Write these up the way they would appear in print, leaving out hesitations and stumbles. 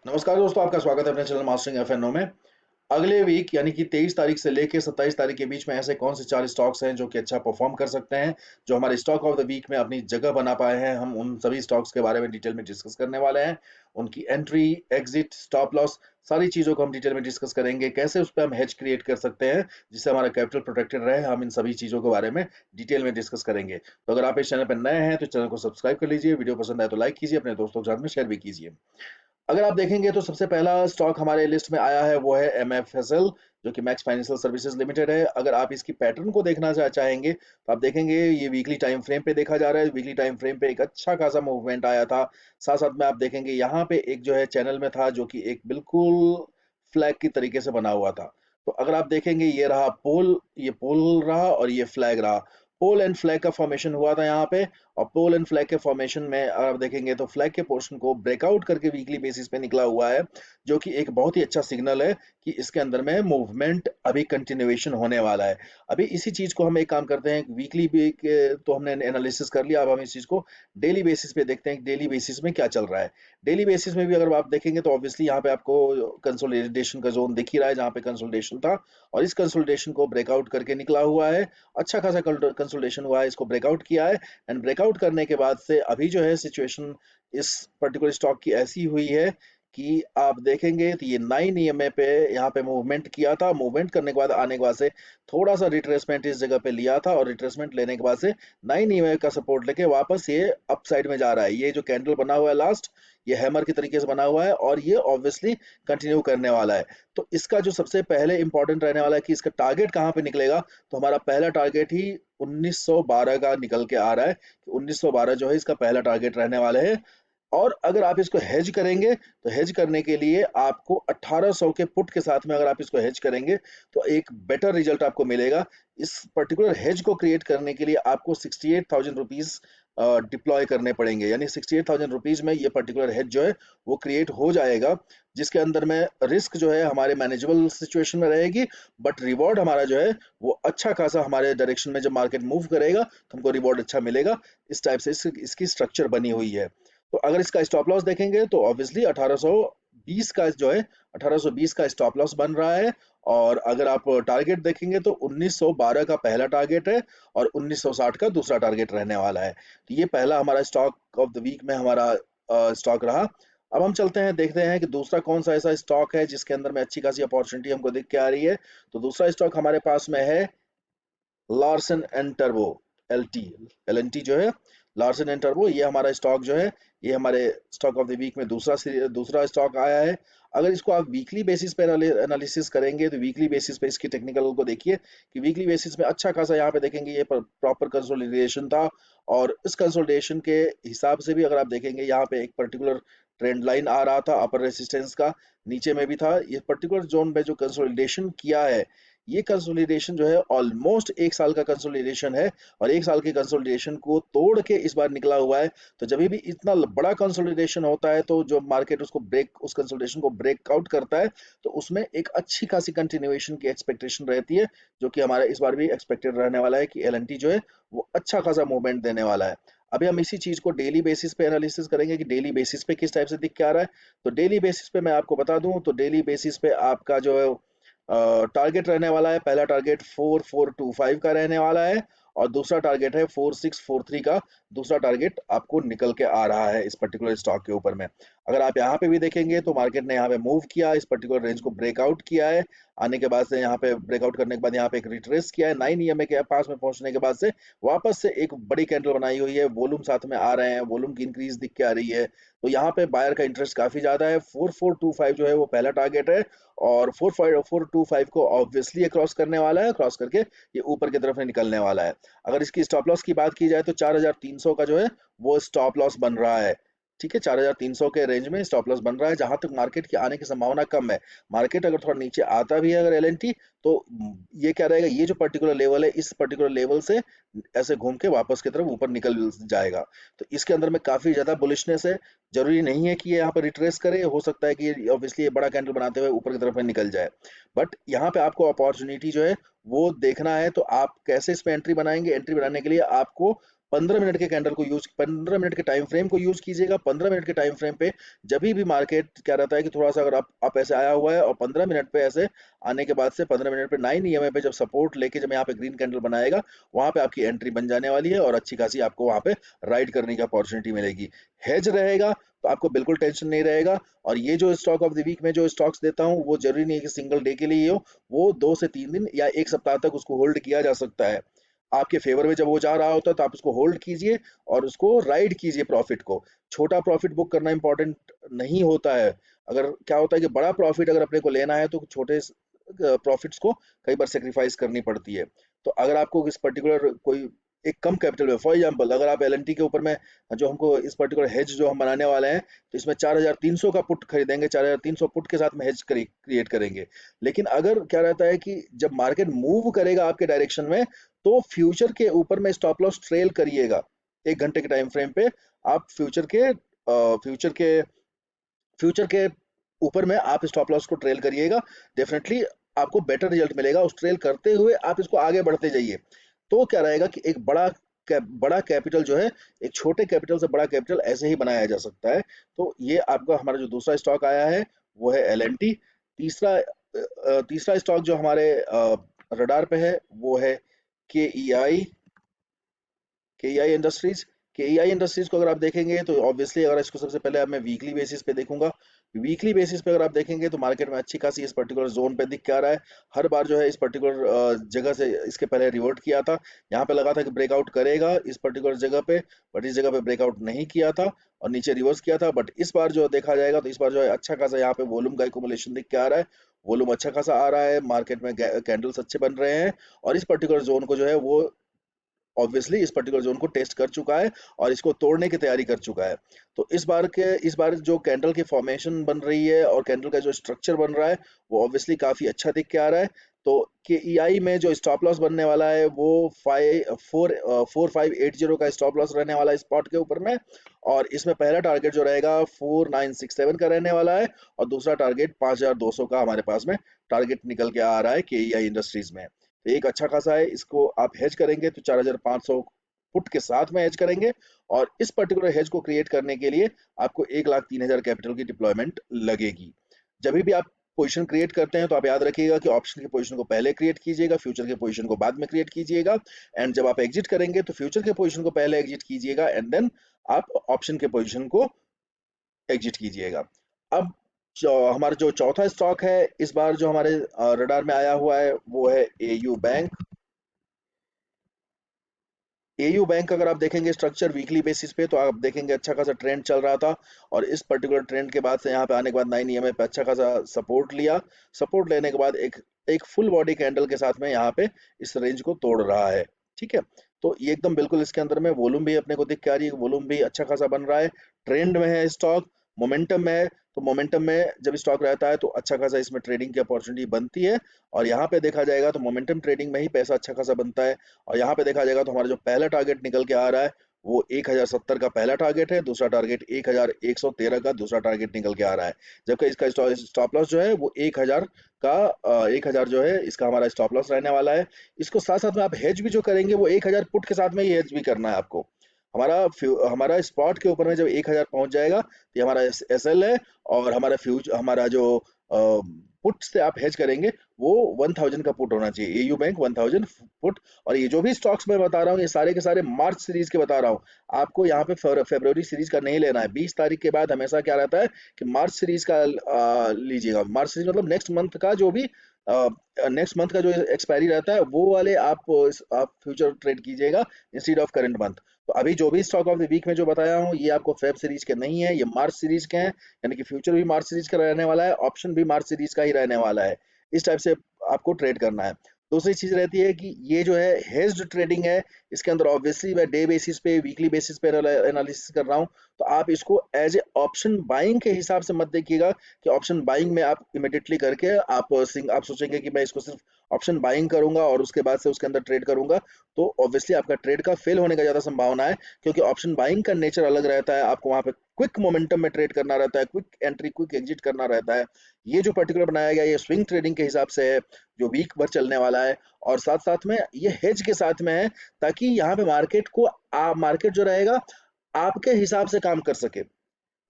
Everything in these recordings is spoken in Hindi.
नमस्कार दोस्तों, आपका स्वागत है अपने चैनल मास्टरिंग एफएनओ में। अगले वीक यानी कि 23 तारीख से लेके 27 तारीख के बीच में ऐसे कौन से 4 स्टॉक्स हैं जो कि अच्छा परफॉर्म कर सकते हैं, जो हमारे स्टॉक ऑफ द वीक में अपनी जगह बना पाए हैं। हम उन सभी स्टॉक्स के बारे में डिटेल में डिस्कस करने वाले हैं। उनकी एंट्री, एग्जिट, स्टॉप लॉस, सारी चीज़ों को हम डिटेल में डिस्कस करेंगे। कैसे उस पे हम हेज क्रिएट कर सकते हैं जिससे हमारा कैपिटल प्रोटेक्टेड रहे, हम इन सभी चीज़ों के बारे में डिटेल में डिस्कस करेंगे। तो अगर आप इस चैनल पर नए हैं तो चैनल को सब्सक्राइब कर लीजिए, वीडियो पसंद आए तो लाइक कीजिए, अपने दोस्तों के साथ में शेयर भी कीजिए। अगर आप देखेंगे तो सबसे पहला स्टॉक हमारे लिस्ट में आया है वो है एमएफएसएल, जो कि मैक्स फाइनेंशियल सर्विसेज लिमिटेड है। अगर आप इसकी पैटर्न को देखना चाहेंगे तो आप देखेंगे ये वीकली टाइम फ्रेम पे देखा जा रहा है। वीकली टाइम फ्रेम पे एक अच्छा खासा मूवमेंट आया था। साथ साथ में आप देखेंगे यहाँ पे एक जो है चैनल में था जो कि एक बिल्कुल फ्लैग की तरीके से बना हुआ था। तो अगर आप देखेंगे ये रहा पोल, ये पोल रहा और ये फ्लैग रहा। पोल एंड फ्लैग का फॉर्मेशन हुआ था यहाँ पे। और पोल एंड फ्लैग के फॉर्मेशन में अगर आप देखेंगे तो फ्लैग के पोर्शन को ब्रेकआउट करके वीकली बेसिस पे निकला हुआ है, जो कि एक बहुत ही अच्छा सिग्नल है कि इसके अंदर में मूवमेंट अभी कंटिन्यूएशन होने वाला है। अभी इसी चीज को हम एक काम करते हैं, वीकली भी तो हमने एनालिसिस कर लिया। अब हम इस चीज को डेली बेसिस पे देखते हैं, डेली बेसिस में क्या चल रहा है। डेली बेसिस में भी अगर आप देखेंगे तो ऑब्वियसली यहाँ पे आपको कंसोलिडेशन का जोन दिख ही रहा है, जहाँ पे कंसोलिडेशन था और इस कंसोलिडेशन को ब्रेकआउट करके निकला हुआ है। अच्छा खासा कंसोलिडेशन हुआ है, इसको ब्रेकआउट किया है। एंड ब्रेकआउट करने के बाद से अभी जो है सिचुएशन इस पर्टिकुलर स्टॉक की ऐसी हुई है कि आप देखेंगे तो ये 9 ईएमए पे यहाँ पे मूवमेंट किया था। मूवमेंट करने के बाद आने के बाद से थोड़ा सा रिट्रेसमेंट इस जगह पे लिया था, और रिट्रेसमेंट लेने के बाद से 9 ईएमए का सपोर्ट लेके वापस ये अप साइड में जा रहा है। ये जो कैंडल बना हुआ है लास्ट, ये हैमर की तरीके से बना हुआ है और ये ऑब्वियसली कंटिन्यू करने वाला है। तो इसका जो सबसे पहले इंपॉर्टेंट रहने वाला है कि इसका टारगेट कहाँ पे निकलेगा। तो हमारा पहला टारगेट ही 1912 का निकल के आ रहा है कि 1912 जो है इसका पहला टारगेट रहने वाले है। और अगर आप इसको हेज करेंगे तो हेज करने के लिए आपको 1800 के पुट के साथ में अगर आप इसको हेज करेंगे तो एक बेटर रिजल्ट आपको मिलेगा। इस पर्टिकुलर हेज को क्रिएट करने के लिए आपको 68,000 रुपीज डिप्लॉय करने पड़ेंगे, यानी 68,000 रुपीज में ये पर्टिकुलर हेज जो है वो क्रिएट हो जाएगा, जिसके अंदर में रिस्क जो है हमारे मैनेजेबल सिचुएशन में रहेगी। बट रिवॉर्ड हमारा जो है वो अच्छा खासा हमारे डायरेक्शन में जब मार्केट मूव करेगा तो हमको रिवॉर्ड अच्छा मिलेगा। इस टाइप से इसकी स्ट्रक्चर बनी हुई है। तो अगर इसका स्टॉप लॉस देखेंगे तो ऑब्वियसली 1820 का जो है 1820 का स्टॉप लॉस बन रहा है। और अगर आप टारगेट देखेंगे तो 1912 का पहला टारगेट है और 1960 का दूसरा टारगेट रहने वाला है। तो ये पहला हमारा स्टॉक ऑफ द वीक में हमारा स्टॉक रहा। अब हम चलते हैं, देखते हैं कि दूसरा कौन सा ऐसा स्टॉक है जिसके अंदर में अच्छी खासी अपॉर्चुनिटी हमको दिख के आ रही है। तो दूसरा स्टॉक हमारे पास में है लार्सन एंड टर्बो, एलटी, एलएनटी जो है। लार्सन एंड टर्बो ये हमारा स्टॉक जो है, ये हमारे स्टॉक ऑफ द वीक में दूसरा स्टॉक आया है। अगर इसको आप वीकली बेसिस पे एनालिसिस करेंगे तो वीकली बेसिस पे इसकी टेक्निकल को देखिए कि वीकली बेसिस में अच्छा खासा यहाँ पे देखेंगे ये प्रॉपर कंसोलिडेशन था। और इस कंसोलिडेशन के हिसाब से भी अगर आप देखेंगे यहाँ पे एक पर्टिकुलर ट्रेंड लाइन आ रहा था अपर रेसिस्टेंस का, नीचे में भी था। ये पर्टिकुलर जोन में जो कंसोलिडेशन किया है, ये कंसोलिडेशन जो है ऑलमोस्ट 1 साल का कंसोलिडेशन है। और 1 साल के कंसोलिडेशन को तोड़ के इस बार निकला हुआ है। तो जब भी इतना बड़ा कंसोलिडेशन होता है तो जो मार्केट उसको ब्रेक, उस कंसोलिडेशन को ब्रेक आउट करता है, तो उसमें एक अच्छी खासी कंटिन्यूएशन की एक्सपेक्टेशन रहती है, जो कि हमारा इस बार भी एक्सपेक्टेड रहने वाला है कि एलएनटी जो है वो अच्छा खासा मूवमेंट देने वाला है। अभी हम इसी चीज को डेली बेसिस पे एनालिसिस करेंगे कि डेली बेसिस पे किस टाइप से दिख के आ रहा है। तो डेली बेसिस पे मैं आपको बता दूं तो डेली बेसिस पे आपका जो है टारगेट रहने वाला है, पहला टारगेट 4425 का रहने वाला है और दूसरा टारगेट है 4643 का। दूसरा टारगेट आपको निकल के आ रहा है इस पर्टिकुलर स्टॉक के ऊपर में। अगर आप यहाँ पे भी देखेंगे तो मार्केट ने यहाँ पे मूव किया, इस पर्टिकुलर रेंज को ब्रेकआउट किया है। आने के बाद से यहाँ पे ब्रेकआउट करने के बाद यहाँ पे एक रिट्रेस किया है, 9 ईएमए के पास में पहुंचने के बाद से वापस से एक बड़ी कैंडल बनाई हुई है। वॉल्यूम साथ में आ रहे हैं, वॉल्यूम की इंक्रीज दिख के आ रही है। तो यहाँ पे बायर का इंटरेस्ट काफी ज्यादा है। 4425 जो है वो पहला टारगेट है और 425 को ऑब्वियसली ये क्रॉस करने वाला है। क्रॉस करके ये ऊपर की तरफ निकलने वाला है। अगर इसकी स्टॉप लॉस की बात की जाए तो 4300 का जो है वो स्टॉप लॉस बन रहा है। ठीक है, 4300 के रेंज में स्टॉप लॉस बन रहा है, जहां तक मार्केट की आने की संभावना कम है। मार्केट अगर थोड़ा नीचे आता भी है अगर एलएनटी, तो ये क्या रहेगा, ये जो पर्टिकुलर लेवल है इस पर्टिकुलर लेवल से ऐसे घूम के वापस की तरफ ऊपर निकल जाएगा। तो इसके अंदर में काफी ज्यादा बुलिशनेस है। जरूरी नहीं है कि ये यहाँ पर रिट्रेस करे, हो सकता है कि ऑब्वियसली ये बड़ा कैंडल बनाते हुए ऊपर की तरफ में निकल जाए। बट यहाँ पे आपको अपॉर्चुनिटी जो है वो देखना है। तो आप कैसे इस पे एंट्री बनाएंगे, एंट्री बनाने के लिए आपको 15 मिनट के कैंडल को यूज 15 मिनट के टाइम फ्रेम को यूज कीजिएगा। 15 मिनट के टाइम फ्रेम पे जब भी मार्केट क्या रहता है कि थोड़ा सा अगर आप ऐसे आया हुआ है और 15 मिनट पे ऐसे आने के बाद से 15 मिनट पे 9 ईएमए पे जब सपोर्ट लेके जब यहाँ पे ग्रीन कैंडल बनाएगा, वहां पे आपकी एंट्री बन जाने वाली है और अच्छी खासी आपको वहां पे राइड करने की अपॉर्चुनिटी मिलेगी। हेज रहेगा तो आपको बिल्कुल टेंशन नहीं रहेगा। और ये जो स्टॉक ऑफ द वीक में जो स्टॉक्स देता हूँ वो जरूरी नहीं है कि सिंगल डे के लिए ही हो, वो 2 से 3 दिन या एक सप्ताह तक उसको होल्ड किया जा सकता है। आपके फेवर में जब वो जा रहा होता है तो आप उसको होल्ड कीजिए और उसको राइड कीजिए प्रॉफिट को। छोटा प्रॉफिट बुक करना इंपॉर्टेंट नहीं होता है। अगर क्या होता है कि बड़ा प्रॉफिट अगर अपने को लेना है तो छोटे प्रॉफिट्स को कई बार सेक्रीफाइस करनी पड़ती है। तो अगर आपको इस पर्टिकुलर कोई एक कम कैपिटल में, फॉर एग्जांपल अगर आप एल के ऊपर में जो हमको इस पर्टिकुलर हेज जो हम बनाने वाले हैं, तो इसमें 4300 का पुट खरीदेंगे, 4300 पुट के साथ में हेज क्रिएट करेंगे। लेकिन अगर क्या रहता है कि जब मार्केट मूव करेगा आपके डायरेक्शन में, तो फ्यूचर के ऊपर में स्टॉप लॉस ट्रेल करिएगा। 1 घंटे के टाइम फ्रेम पे आप फ्यूचर के ऊपर में आप स्टॉप लॉस को ट्रेल करिएगा। डेफिनेटली आपको बेटर रिजल्ट मिलेगा। उस ट्रेल करते हुए आप इसको आगे बढ़ते जाइए। तो क्या रहेगा कि एक बड़ा कैपिटल जो है, एक छोटे कैपिटल से बड़ा कैपिटल ऐसे ही बनाया जा सकता है। तो ये आपका हमारा जो दूसरा स्टॉक आया है वो है एल। तीसरा स्टॉक जो हमारे रडार पे है वो है के ई आई इंडस्ट्रीज। के इंडस्ट्रीज को अगर आप देखेंगे तो ऑब्वियसली अगर इसको सबसे पहले अब मैं वीकली बेसिस पे देखूंगा। वीकली बेसिस पे अगर आप देखेंगे तो मार्केट में अच्छी खासी इस पर्टिकुलर जोन पे दिख के आ रहा है। हर बार जो है इस पर्टिकुलर जगह से इसके पहले रिवर्ट किया था। यहाँ पे लगा था कि ब्रेकआउट करेगा इस पर्टिकुलर जगह पे, बट इस जगह पे ब्रेकआउट नहीं किया था और नीचे रिवर्स किया था। बट इस बार जो देखा जाएगा तो इस बार जो है अच्छा खासा यहाँ पे वॉल्यूम का एकुमुलेशन दिख के आ रहा है। वॉल्यूम अच्छा खासा आ रहा है, मार्केट में कैंडल्स अच्छे बन रहे हैं और इस पर्टिकुलर जोन को जो है वो ऑब्वियसली इस पर्टिकुलर जोन को टेस्ट कर चुका है और इसको तोड़ने की तैयारी कर चुका है। तो इस बार जो कैंडल की फॉर्मेशन बन रही है और कैंडल का जो स्ट्रक्चर बन रहा है वो ऑब्वियसली काफी अच्छा दिख के आ रहा है। तो के में जो स्टॉप लॉस बनने वाला है वो 4580 का स्टॉप लॉस रहने वाला है स्पॉट के ऊपर में। और इसमें पहला टारगेट जो रहेगा 4967 का रहने वाला है और दूसरा टारगेट 5200 का हमारे पास में टारगेट निकल के आ रहा है के इंडस्ट्रीज में। तो एक अच्छा खासा है, इसको आप हेज करेंगे तो 4500 पुट के साथ में हेज करेंगे। और इस पर्टिकुलर हेज को क्रिएट करने के लिए आपको 1,03,000 कैपिटल की डिप्लॉयमेंट लगेगी। जब भी आप पोजीशन क्रिएट करते हैं तो आप याद रखिएगा कि ऑप्शन की पोजीशन को पहले क्रिएट कीजिएगा, फ्यूचर के पोजीशन को बाद में क्रिएट कीजिएगा। एंड जब आप एग्जिट करेंगे तो फ्यूचर के पोजीशन को पहले एग्जिट कीजिएगा एंड देन आप ऑप्शन के पोजीशन को एग्जिट कीजिएगा। अब हमारा जो चौथा स्टॉक है इस बार जो हमारे रडार में आया हुआ है वो है एयू बैंक। एयू बैंक अगर आप देखेंगे स्ट्रक्चर वीकली बेसिस पे तो आप देखेंगे अच्छा खासा ट्रेंड चल रहा था और इस पर्टिकुलर ट्रेंड के बाद से यहाँ पे आने के बाद 9 ईएमए पे अच्छा खासा सपोर्ट लिया। सपोर्ट लेने के बाद एक एक फुल बॉडी कैंडल के साथ में यहाँ पे इस रेंज को तोड़ रहा है। ठीक है। तो ये एकदम बिल्कुल इसके अंदर में वॉल्यूम भी अपने को दिख के आ रही है, वॉल्यूम भी अच्छा खासा बन रहा है, ट्रेंड में है स्टॉक, मोमेंटम में है। तो मोमेंटम में जब स्टॉक रहता है तो अच्छा खासा इसमें ट्रेडिंग की अपॉर्चुनिटी बनती है। और यहाँ पे देखा जाएगा तो मोमेंटम ट्रेडिंग में ही पैसा अच्छा खासा बनता है। और यहाँ पे देखा जाएगा तो हमारा जो पहला टारगेट निकल के आ रहा है वो 1070 का पहला टारगेट है, दूसरा टारगेट 1113 का दूसरा टारगेट निकल के आ रहा है। जबकि इसका स्टॉप लॉस जो है वो 1000 का 1000 जो है इसका हमारा स्टॉप लॉस रहने वाला है। इसको साथ साथ में आप हेज भी जो करेंगे वो 1000 पुट के साथ में ही हेज भी करना है आपको। हमारा स्पॉट के ऊपर में जब 1000 पहुंच जाएगा तो ये हमारा एस एल है। और हमारा जो पुट से आप हेज करेंगे वो 1000 का पुट होना चाहिए, एयू बैंक 1000 पुट। और ये जो भी स्टॉक्स मैं बता रहा हूँ ये सारे के सारे मार्च सीरीज के बता रहा हूँ। आपको यहाँ पे फरवरी सीरीज का नहीं लेना है। 20 तारीख के बाद हमेशा क्या रहता है कि मार्च सीरीज का लीजिएगा। मार्च सीरीज मतलब नेक्स्ट मंथ का जो एक्सपायरी रहता है वो वाले आप फ्यूचर ट्रेड कीजिएगा इंस्टीड ऑफ करंट मंथ। तो अभी जो भी स्टॉक ऑफ द वीक में जो बताया हूँ ये आपको फेब सीरीज के नहीं है, ये मार्च सीरीज के हैं। यानी कि फ्यूचर भी मार्च सीरीज का रहने वाला है, ऑप्शन भी मार्च सीरीज का ही रहने वाला है। इस टाइप से आपको ट्रेड करना है। दूसरी चीज रहती है कि ये जो है हेज्ड ट्रेडिंग है, इसके अंदर ऑब्वियसली मैं डे बेसिस पे वीकली बेसिस पे एनालिसिस कर रहा हूँ। तो आप इसको एज ए ऑप्शन बाइंग के हिसाब से मत देखिएगा कि ऑप्शन बाइंग में आप इमिडिएटली करके आप सोचेंगे कि मैं इसको सिर्फ ऑप्शन बाइंग करूंगा और उसके बाद से उसके अंदर ट्रेड करूंगा, तो ऑब्वियसली आपका ट्रेड का फेल होने का ज़्यादा संभावना है, क्योंकि ऑप्शन बाइंग का नेचर अलग रहता है। आपको वहाँ पे क्विक मोमेंटम में ट्रेड करना रहता है, क्विक एंट्री क्विक एग्जिट करना रहता है। ये जो पर्टिकुलर बनाया गया ये स्विंग ट्रेडिंग के हिसाब से है, जो वीक भर चलने वाला है, और साथ साथ में ये हेज के साथ में है, ताकि यहाँ पे मार्केट जो रहेगा आपके हिसाब से काम कर सके।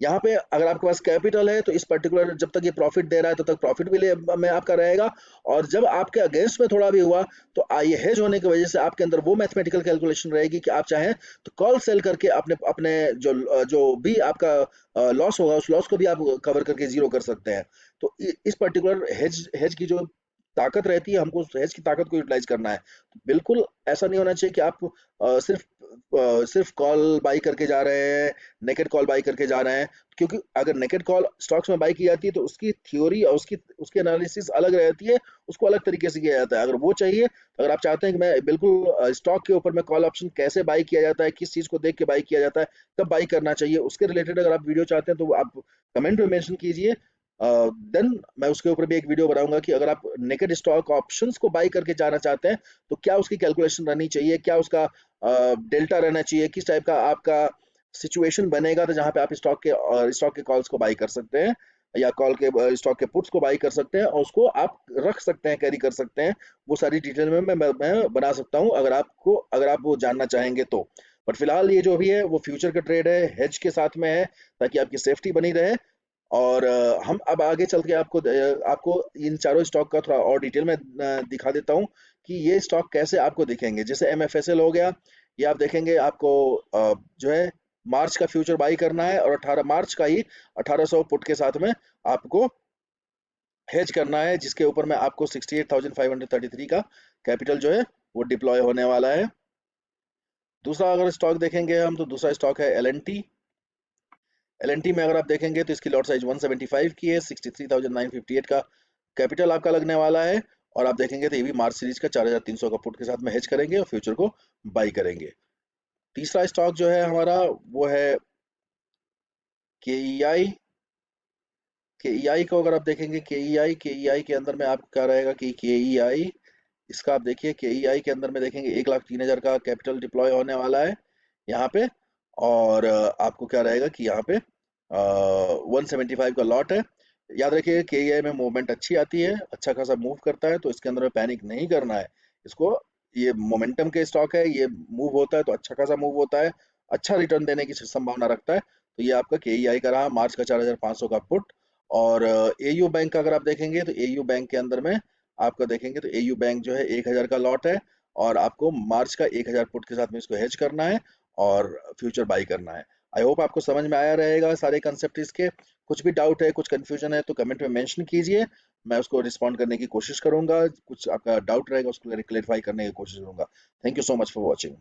यहाँ पे अगर आपके पास कैपिटल है तो इस पर्टिकुलर जब तक ये प्रॉफिट दे रहा है तब तक प्रॉफिट भी ले में आपका रहेगा, और जब आपके अगेंस्ट में थोड़ा भी हुआ तो ये हेज होने की वजह से आपके अंदर वो मैथमेटिकल कैलकुलेशन रहेगी कि आप चाहें तो कॉल सेल करके अपने अपने जो भी आपका लॉस होगा उस लॉस को भी आप कवर करके जीरो कर सकते हैं। तो इस पर्टिकुलर हेज हेज की जो ताकत रहती है, हमको उस हेज की ताकत को यूटिलाइज करना है। तो बिल्कुल ऐसा नहीं होना चाहिए कि आप सिर्फ कॉल बाई करके जा रहे हैं, नेकेड कॉल बाई करके जा रहे हैं, क्योंकि अगर नेकेड कॉल स्टॉक्स में बाई की जाती है तो उसकी थ्योरी और उसकी उसकी एनालिसिस अलग रहती है, उसको अलग तरीके से किया जाता है। अगर वो चाहिए तो अगर आप चाहते हैं कि मैं बिल्कुल स्टॉक के ऊपर में कॉल ऑप्शन कैसे बाई किया जाता है, किस चीज़ को देख के बाई किया जाता है, कब बाई करना चाहिए, उसके रिलेटेड अगर आप वीडियो चाहते हैं तो आप कमेंट में मेंशन कीजिए। देन मैं उसके ऊपर भी एक वीडियो बनाऊंगा कि अगर आप नेकेड स्टॉक ऑप्शंस को बाई करके जाना चाहते हैं तो क्या उसकी कैलकुलेशन रहनी चाहिए, क्या उसका डेल्टा रहना चाहिए, किस टाइप का आपका सिचुएशन बनेगा तो जहाँ पे आप स्टॉक के कॉल्स को बाई कर सकते हैं, या स्टॉक के पुट्स को बाई कर सकते हैं और उसको आप रख सकते हैं, कैरी कर सकते हैं। वो सारी डिटेल में मैं बना सकता हूँ, अगर आप वो जानना चाहेंगे तो। बट फिलहाल ये जो भी है वो फ्यूचर का ट्रेड है, हेज के साथ में है, ताकि आपकी सेफ्टी बनी रहे। और हम अब आगे चल के आपको इन चारों स्टॉक का थोड़ा और डिटेल में दिखा देता हूँ कि ये स्टॉक कैसे आपको दिखेंगे। जैसे एमएफएसएल हो गया, ये आप देखेंगे आपको जो है मार्च का फ्यूचर बाई करना है, और 18 मार्च का ही 1800 पुट के साथ में आपको हेज करना है, जिसके ऊपर में आपको 68,533 का कैपिटल जो है वो डिप्लॉय होने वाला है। दूसरा अगर स्टॉक देखेंगे हम, तो दूसरा स्टॉक है एल एन टी में अगर आप देखेंगे तो इसकी लॉट साइज 175 की है, 63,958 का कैपिटल आपका लगने वाला है। और आप देखेंगे तो ये भी मार्च सीरीज का 4,300 का पुट के साथ में हेज करेंगे और फ्यूचर को बाई करेंगे। तीसरा स्टॉक जो है हमारा वो है के ई आई। के ई आई को अगर आप देखेंगे, के ई आई के अंदर में आप क्या रहेगा कि के ई आई, इसका आप देखिए के ई आई के अंदर में देखेंगे 1,03,000 का कैपिटल डिप्लॉय होने वाला है यहाँ पे। और आपको क्या रहेगा कि यहाँ पे 175 का लॉट है। याद रखिए के ई आई में मूवमेंट अच्छी आती है, अच्छा खासा मूव करता है, तो इसके अंदर में पैनिक नहीं करना है इसको। ये मोमेंटम के स्टॉक है, ये मूव होता है तो अच्छा खासा मूव होता है, अच्छा रिटर्न देने की संभावना रखता है। तो ये आपका के ई आई का रहा मार्च का 4,500 का पुट। और एयू बैंक का अगर आप देखेंगे तो एयू बैंक के अंदर में आपका देखेंगे तो एयू बैंक जो है 1,000 का लॉट है, और आपको मार्च का 1,000 पुट के साथ में इसको हेज करना है और फ्यूचर बाई करना है। आई होप आपको समझ में आया रहेगा सारे कंसेप्ट इसके। कुछ भी डाउट है, कुछ कंफ्यूजन है तो कमेंट में मेंशन कीजिए, मैं उसको रिस्पॉन्ड करने की कोशिश करूंगा। कुछ आपका डाउट रहेगा उसको क्लेरिफाई करने की कोशिश करूंगा। Thank you so much for watching.